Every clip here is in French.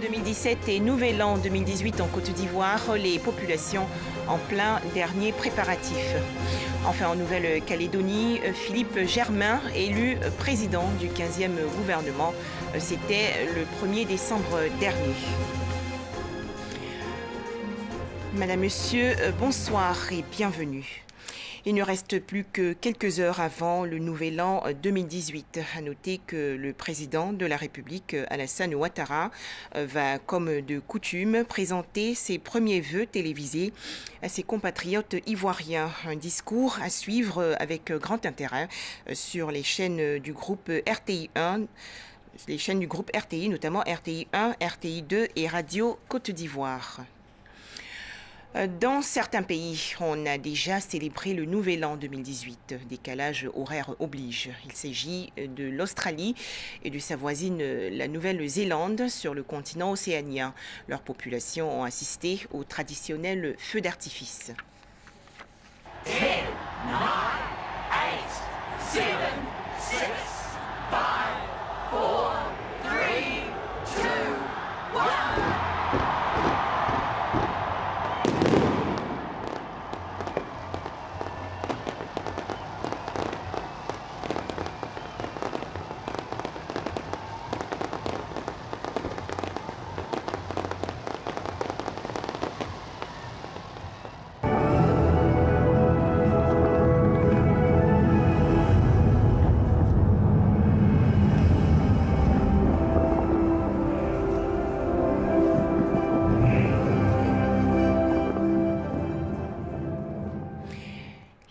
2017 et Nouvel An 2018 en Côte d'Ivoire, les populations en plein dernier préparatif. Enfin, en Nouvelle-Calédonie, Philippe Germain, élu président du 15e gouvernement, c'était le 1er décembre dernier. Madame, Monsieur, bonsoir et bienvenue. Il ne reste plus que quelques heures avant le Nouvel An 2018. À noter que le président de la République, Alassane Ouattara, va, comme de coutume, présenter ses premiers vœux télévisés à ses compatriotes ivoiriens. Un discours à suivre avec grand intérêt sur les chaînes du groupe RTI 1. Les chaînes du groupe RTI, notamment RTI 1, RTI 2 et Radio Côte d'Ivoire. Dans certains pays, on a déjà célébré le Nouvel An 2018. Décalage horaire oblige. Il s'agit de l'Australie et de sa voisine, la Nouvelle-Zélande, sur le continent océanien. Leurs populations ont assisté au traditionnel feu d'artifice. 10, 9, 8, 7, 6, 5, 4, 3, 2, 1.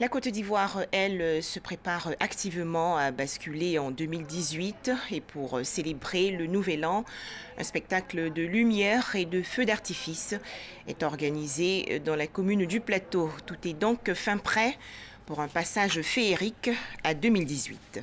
La Côte d'Ivoire, elle, se prépare activement à basculer en 2018 et pour célébrer le Nouvel An, un spectacle de lumière et de feux d'artifice est organisé dans la commune du Plateau. Tout est donc fin prêt pour un passage féerique à 2018.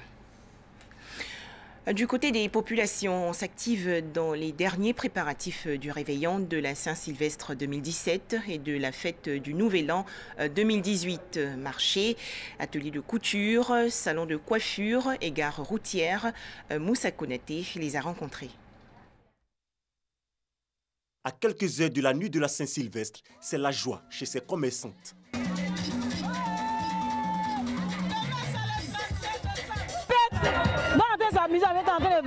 Du côté des populations, on s'active dans les derniers préparatifs du réveillon de la Saint-Sylvestre 2017 et de la fête du Nouvel An 2018. Marché, atelier de couture, salon de coiffure et gare routière, Moussa Konaté les a rencontrés. À quelques heures de la nuit de la Saint-Sylvestre, c'est la joie chez ces commerçantes.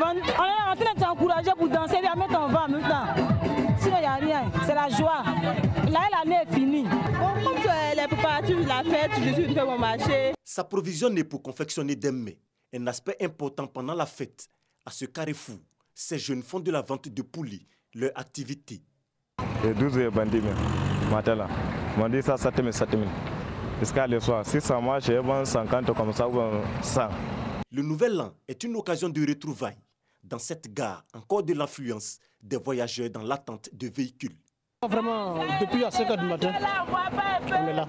On est en train de t'encourager pour danser, et mettre en vent en même temps. Sinon, il n'y a rien. C'est la joie. Là, l'année est finie. Comme les préparatifs de la fête, je suis fait mon marché. S'approvisionner pour confectionner des mets, un aspect important pendant la fête. À ce carrefour, ces jeunes font de la vente de poulet, leur activité. Et 12 heures, bandit, matin, on dit ça, 7 000. Jusqu'à le soir, si ça marche, je vends 50 comme ça, ou 100. Le Nouvel An est une occasion de retrouvailles. Dans cette gare, encore de l'influence des voyageurs dans l'attente de véhicules. Vraiment, depuis à 5 h du matin, on est là.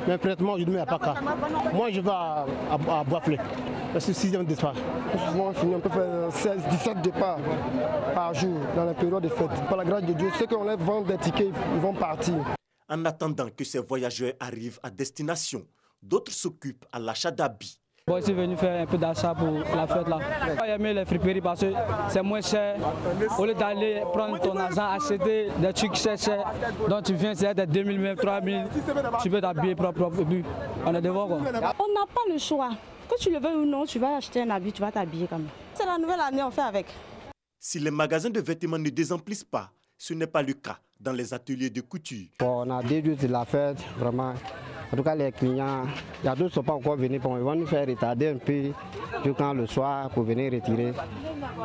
Mais pratiquement, je ne mets pas qu'à. Moi, je vais à Boisflé. C'est 6e départ. On peut faire 16, 17 départs par jour dans la période de fête. Par la grâce de Dieu, ceux qui ont vendent des tickets, ils vont partir. En attendant que ces voyageurs arrivent à destination, d'autres s'occupent à l'achat d'habits. Bon, je suis venu faire un peu d'achat pour la fête là. J'ai aimé les friperies parce que c'est moins cher. Au lieu d'aller prendre ton argent, acheter des trucs chers, donc tu viens, c'est des 2000, même 3000, tu peux t'habiller propre. Et puis, on est devant quoi. On n'a pas le choix. Que tu le veuilles ou non, tu vas acheter un habit, tu vas t'habiller quand même. C'est la nouvelle année, on fait avec. Si les magasins de vêtements ne désemplissent pas, ce n'est pas le cas dans les ateliers de couture. Bon, on a des jours de la fête, vraiment. En tout cas, les clients, il y a d'autres qui ne sont pas encore venus. Bon, ils vont nous faire retarder un peu jusqu'à le soir pour venir retirer.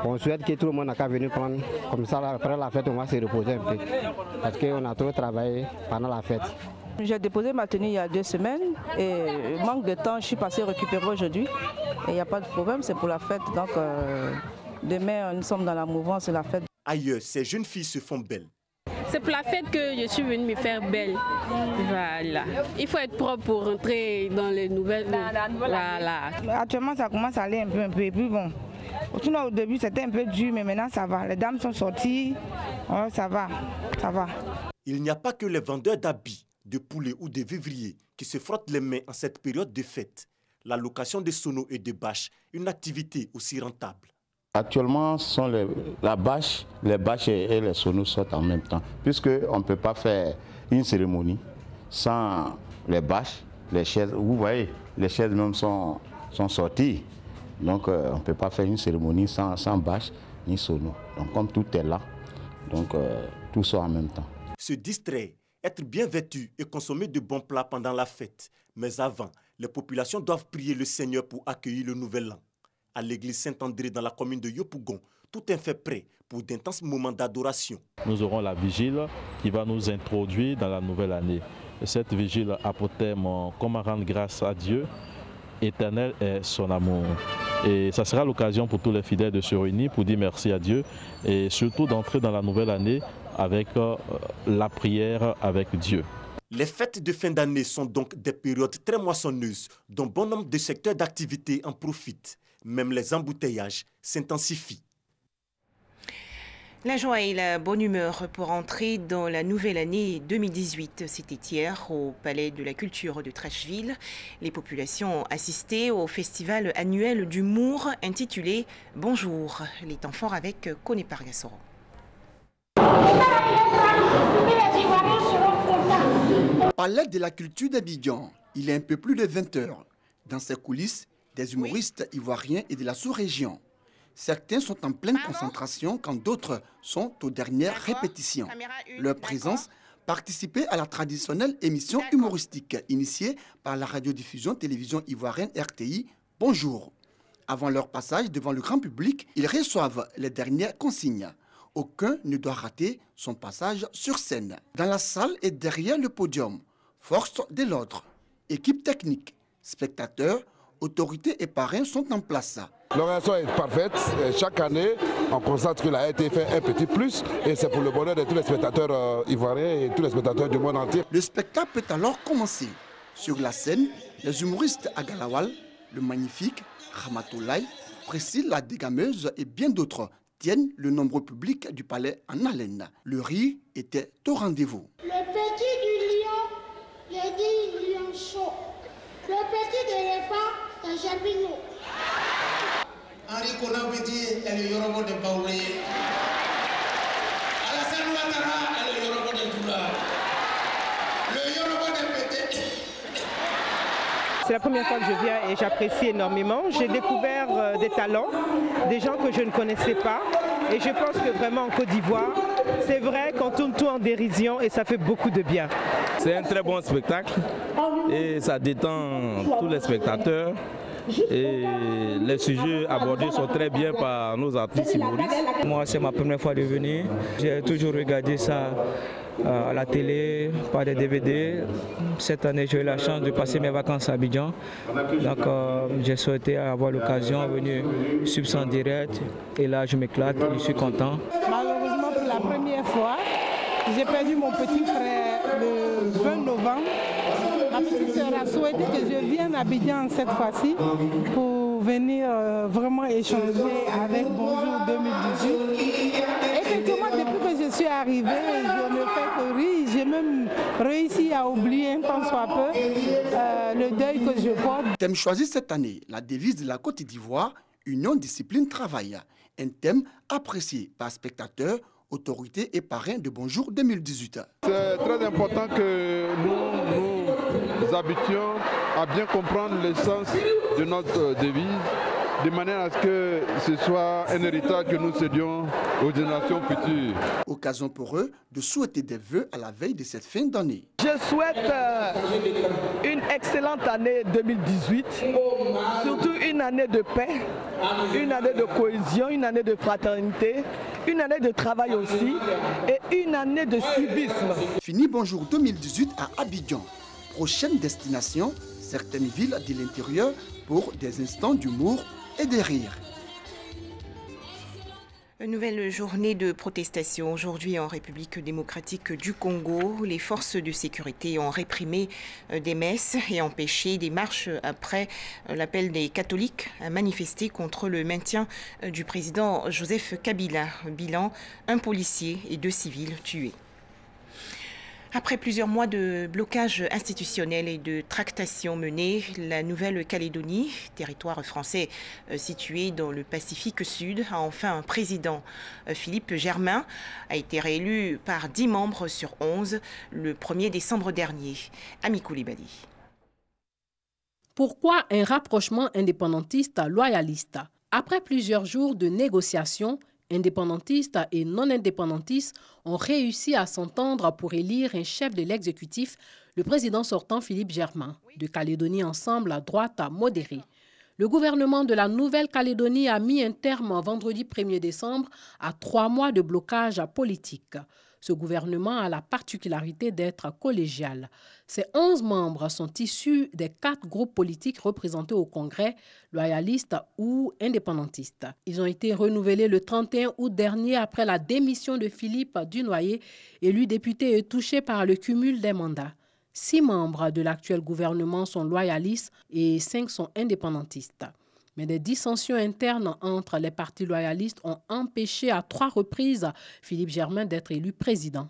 On souhaite que tout le monde n'a qu'à venir prendre. Comme ça, après la fête, on va se reposer un peu. Parce qu'on a trop travaillé pendant la fête. J'ai déposé ma tenue il y a 2 semaines et manque de temps, je suis passé récupérer aujourd'hui. Et il n'y a pas de problème, c'est pour la fête. Donc demain, nous sommes dans la mouvance de la fête. Ailleurs, ces jeunes filles se font belles. C'est pour la fête que je suis venue me faire belle. Voilà. Il faut être propre pour rentrer dans les nouvelles. Voilà. Actuellement, ça commence à aller un peu. Et puis bon, au début, c'était un peu dur, mais maintenant, ça va. Les dames sont sorties. Ouais, ça va. Il n'y a pas que les vendeurs d'habits, de poulets ou de vivriers qui se frottent les mains en cette période de fête. La location de sonos et de bâches, une activité aussi rentable. Actuellement, ce sont les bâches et les sonos sortent en même temps, puisqu'on ne peut pas faire une cérémonie sans les bâches, les chaises. Vous voyez, les chaises même sont sorties. Donc on ne peut pas faire une cérémonie sans bâche ni sono. Donc comme tout est là, donc tout sort en même temps. Se distraire, être bien vêtu et consommer de bons plats pendant la fête. Mais avant, les populations doivent prier le Seigneur pour accueillir le nouvel an. À l'église Saint-André dans la commune de Yopougon, tout est fait prêt pour d'intenses moments d'adoration. Nous aurons la vigile qui va nous introduire dans la nouvelle année. Et cette vigile a pour thème comment rendre grâce à Dieu, éternel est son amour. Et ça sera l'occasion pour tous les fidèles de se réunir pour dire merci à Dieu et surtout d'entrer dans la nouvelle année avec la prière avec Dieu. Les fêtes de fin d'année sont donc des périodes très moissonneuses dont bon nombre de secteurs d'activité en profitent. Même les embouteillages s'intensifient. La joie et la bonne humeur pour entrer dans la nouvelle année 2018. C'était hier au Palais de la Culture de Trècheville. Les populations ont assisté au festival annuel d'humour intitulé « Bonjour ». Les temps forts avec Koné Pargassoro. Palais de la Culture d'Abidjan, il est un peu plus de 20 h. Dans ses coulisses, des humoristes ivoiriens et de la sous-région. Certains sont en pleine concentration quand d'autres sont aux dernières répétitions. Leur présence participait à la traditionnelle émission humoristique initiée par la radiodiffusion télévision ivoirienne RTI, Bonjour. Avant leur passage devant le grand public, ils reçoivent les dernières consignes. Aucun ne doit rater son passage sur scène. Dans la salle et derrière le podium, force de l'ordre, équipe technique, spectateurs, autorités et parrains sont en place. L'organisation est parfaite. Chaque année, on constate qu'il a été fait un petit plus et c'est pour le bonheur de tous les spectateurs ivoiriens et tous les spectateurs du monde entier. Le spectacle peut alors commencer. Sur la scène, les humoristes Agalawal, le magnifique, Ramatoulaye, Priscille la dégameuse et bien d'autres tiennent le nombreux public du palais en haleine. Le rire était au rendez-vous. Le petit du lion, j'ai dit lion chaud. Le petit de l'éléphant, c'est Germinho. Henri Konan Petit est le Yorobo de Baoulé. Alassane Ouattara est le Yorobo de Doula. Le Yorobo de Pété. C'est la première fois que je viens et j'apprécie énormément. J'ai découvert des talents, des gens que je ne connaissais pas. Et je pense que vraiment en Côte d'Ivoire, c'est vrai qu'on tourne tout en dérision et ça fait beaucoup de bien. C'est un très bon spectacle et ça détend tous les spectateurs. Et les sujets abordés sont très bien par nos artistes humoristes. Moi, c'est ma première fois de venir. J'ai toujours regardé ça à la télé, par des DVD. Cette année, j'ai eu la chance de passer mes vacances à Abidjan. Donc, j'ai souhaité avoir l'occasion de venir suivre en direct. Et là, je m'éclate, je suis content. Malheureusement, pour la première fois, j'ai perdu mon petit frère le 20 novembre. Ma petite sœur a souhaité que je vienne à Abidjan cette fois-ci pour venir vraiment échanger avec Bonjour 2018. Effectivement, depuis que je suis arrivée, je ne fais que rire. J'ai même réussi à oublier un tant soit peu le deuil que je porte. Thème choisi cette année, la devise de la Côte d'Ivoire, Union, Discipline, Travail. Un thème apprécié par spectateurs, autorités et parrains de Bonjour 2018. C'est très important que nous habituons à bien comprendre l'essence de notre devise, de manière à ce que ce soit un héritage que nous cédions aux générations futures. Occasion pour eux de souhaiter des vœux à la veille de cette fin d'année. Je souhaite une excellente année 2018, surtout une année de paix, une année de cohésion, une année de fraternité, une année de travail aussi et une année de civisme. Fini Bonjour 2018 à Abidjan. Prochaine destination, certaines villes de l'intérieur pour des instants d'humour et de rire. Une nouvelle journée de protestation aujourd'hui en République démocratique du Congo. Les forces de sécurité ont réprimé des messes et empêché des marches après l'appel des catholiques à manifester contre le maintien du président Joseph Kabila. Bilan, un policier et 2 civils tués. Après plusieurs mois de blocage institutionnel et de tractations menées, la Nouvelle-Calédonie, territoire français situé dans le Pacifique Sud, a enfin un président. Philippe Germain a été réélu par 10 membres sur 11 le 1er décembre dernier. Ami Koulibaly. Pourquoi un rapprochement indépendantiste-loyaliste? Après plusieurs jours de négociations, indépendantistes et non-indépendantistes ont réussi à s'entendre pour élire un chef de l'exécutif, le président sortant Philippe Germain, de Calédonie Ensemble à droite à modérée. Le gouvernement de la Nouvelle-Calédonie a mis un terme vendredi 1er décembre à 3 mois de blocage politique. Ce gouvernement a la particularité d'être collégial. Ses 11 membres sont issus des 4 groupes politiques représentés au Congrès, loyalistes ou indépendantistes. Ils ont été renouvelés le 31 août dernier après la démission de Philippe Dunoyer, élu député et touché par le cumul des mandats. 6 membres de l'actuel gouvernement sont loyalistes et 5 sont indépendantistes. Mais des dissensions internes entre les partis loyalistes ont empêché à 3 reprises Philippe Germain d'être élu président.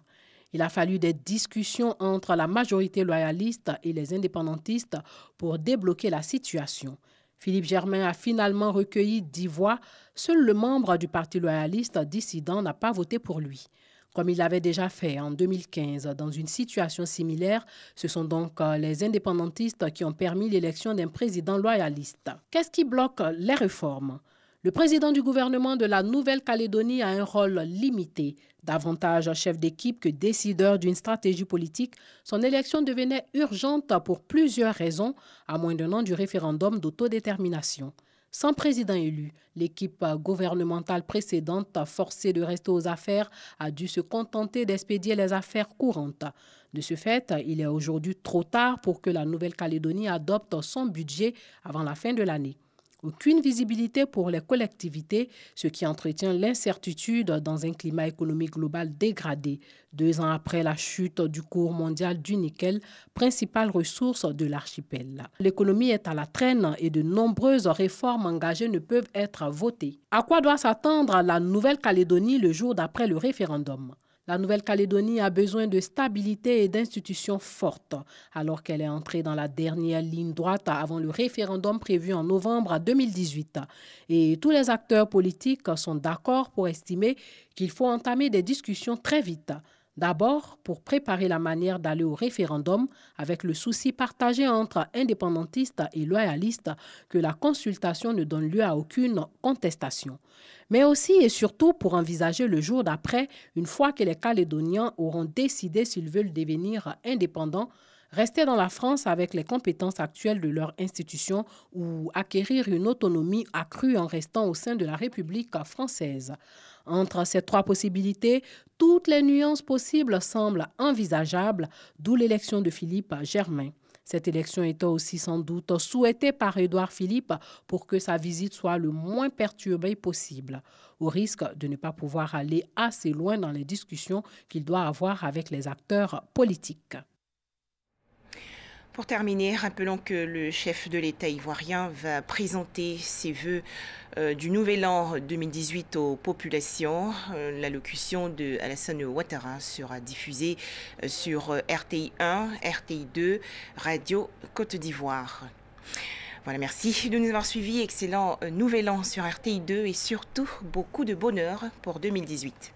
Il a fallu des discussions entre la majorité loyaliste et les indépendantistes pour débloquer la situation. Philippe Germain a finalement recueilli 10 voix. Seul le membre du parti loyaliste dissident n'a pas voté pour lui. Comme il l'avait déjà fait en 2015 dans une situation similaire, ce sont donc les indépendantistes qui ont permis l'élection d'un président loyaliste. Qu'est-ce qui bloque les réformes? Le président du gouvernement de la Nouvelle-Calédonie a un rôle limité. Davantage chef d'équipe que décideur d'une stratégie politique, son élection devenait urgente pour plusieurs raisons, à moins d'un an du référendum d'autodétermination. Sans président élu, l'équipe gouvernementale précédente, forcée de rester aux affaires, a dû se contenter d'expédier les affaires courantes. De ce fait, il est aujourd'hui trop tard pour que la Nouvelle-Calédonie adopte son budget avant la fin de l'année. Aucune visibilité pour les collectivités, ce qui entretient l'incertitude dans un climat économique global dégradé, 2 ans après la chute du cours mondial du nickel, principale ressource de l'archipel. L'économie est à la traîne et de nombreuses réformes engagées ne peuvent être votées. À quoi doit s'attendre la Nouvelle-Calédonie le jour d'après le référendum? La Nouvelle-Calédonie a besoin de stabilité et d'institutions fortes, alors qu'elle est entrée dans la dernière ligne droite avant le référendum prévu en novembre 2018. Et tous les acteurs politiques sont d'accord pour estimer qu'il faut entamer des discussions très vite. D'abord, pour préparer la manière d'aller au référendum, avec le souci partagé entre indépendantistes et loyalistes que la consultation ne donne lieu à aucune contestation. Mais aussi et surtout pour envisager le jour d'après, une fois que les Calédoniens auront décidé s'ils veulent devenir indépendants, rester dans la France avec les compétences actuelles de leur institution ou acquérir une autonomie accrue en restant au sein de la République française. Entre ces 3 possibilités, toutes les nuances possibles semblent envisageables, d'où l'élection de Philippe Germain. Cette élection était aussi sans doute souhaitée par Édouard Philippe pour que sa visite soit le moins perturbée possible, au risque de ne pas pouvoir aller assez loin dans les discussions qu'il doit avoir avec les acteurs politiques. Pour terminer, rappelons que le chef de l'État ivoirien va présenter ses vœux du Nouvel An 2018 aux populations. L'allocution de Alassane Ouattara sera diffusée sur RTI 1, RTI 2, Radio Côte d'Ivoire. Voilà, merci de nous avoir suivis. Excellent Nouvel An sur RTI 2 et surtout beaucoup de bonheur pour 2018.